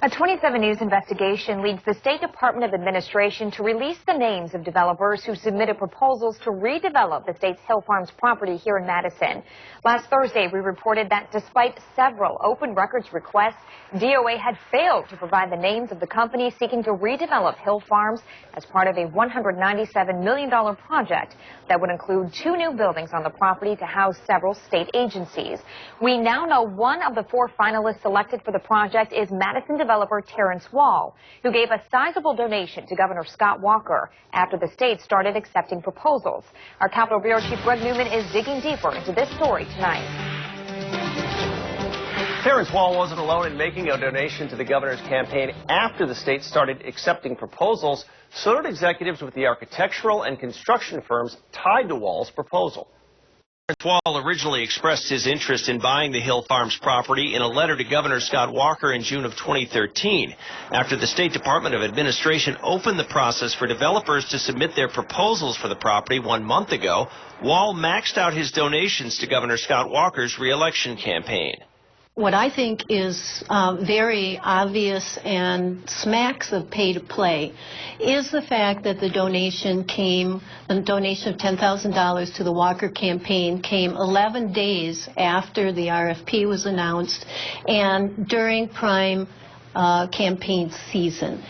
A 27 News investigation leads the State Department of Administration to release the names of developers who submitted proposals to redevelop the state's Hill Farms property here in Madison. Last Thursday, we reported that despite several open records requests, DOA had failed to provide the names of the companies seeking to redevelop Hill Farms as part of a $197 million project that would include 2 new buildings on the property to house several state agencies. We now know one of the 4 finalists selected for the project is Madison developer Terrence Wall, who gave a sizable donation to Governor Scott Walker after the state started accepting proposals. Our Capitol Bureau Chief Greg Newman is digging deeper into this story tonight. Terrence Wall wasn't alone in making a donation to the governor's campaign after the state started accepting proposals. So did executives with the architectural and construction firms tied to Wall's proposal. Terrence Wall originally expressed his interest in buying the Hill Farms property in a letter to Governor Scott Walker in June of 2013. After the State Department of Administration opened the process for developers to submit their proposals for the property 1 month ago, Wall maxed out his donations to Governor Scott Walker's re-election campaign. What I think is very obvious and smacks of pay to play is the fact that the donation of $10,000 to the Walker campaign came 11 days after the RFP was announced and during prime campaign season.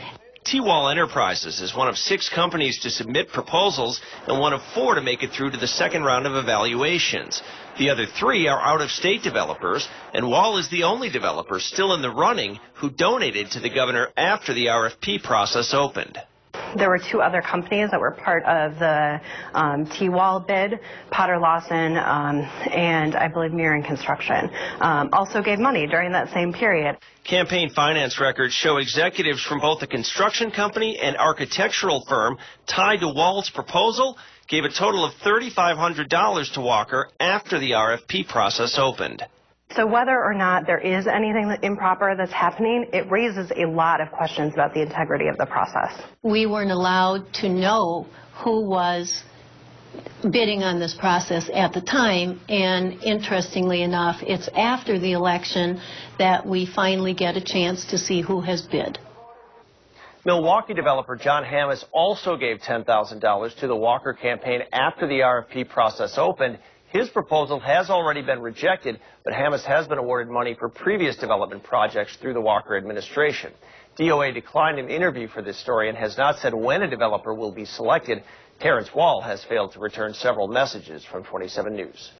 T-Wall Enterprises is one of 6 companies to submit proposals and one of 4 to make it through to the second round of evaluations. The other 3 are out-of-state developers, and Wall is the only developer still in the running who donated to the governor after the RFP process opened. There were 2 other companies that were part of the T-Wall bid, Potter Lawson and I believe Mirren Construction, also gave money during that same period. Campaign finance records show executives from both the construction company and architectural firm tied to Wall's proposal gave a total of $3,500 to Walker after the RFP process opened. So whether or not there is anything improper that's happening, it raises a lot of questions about the integrity of the process. We weren't allowed to know who was bidding on this process at the time, and interestingly enough, it's after the election that we finally get a chance to see who has bid. Milwaukee developer John Hammes also gave $10,000 to the Walker campaign after the RFP process opened. His proposal has already been rejected, but Hammes has been awarded money for previous development projects through the Walker administration. DOA declined an interview for this story and has not said when a developer will be selected. Terrence Wall has failed to return several messages from 27 News.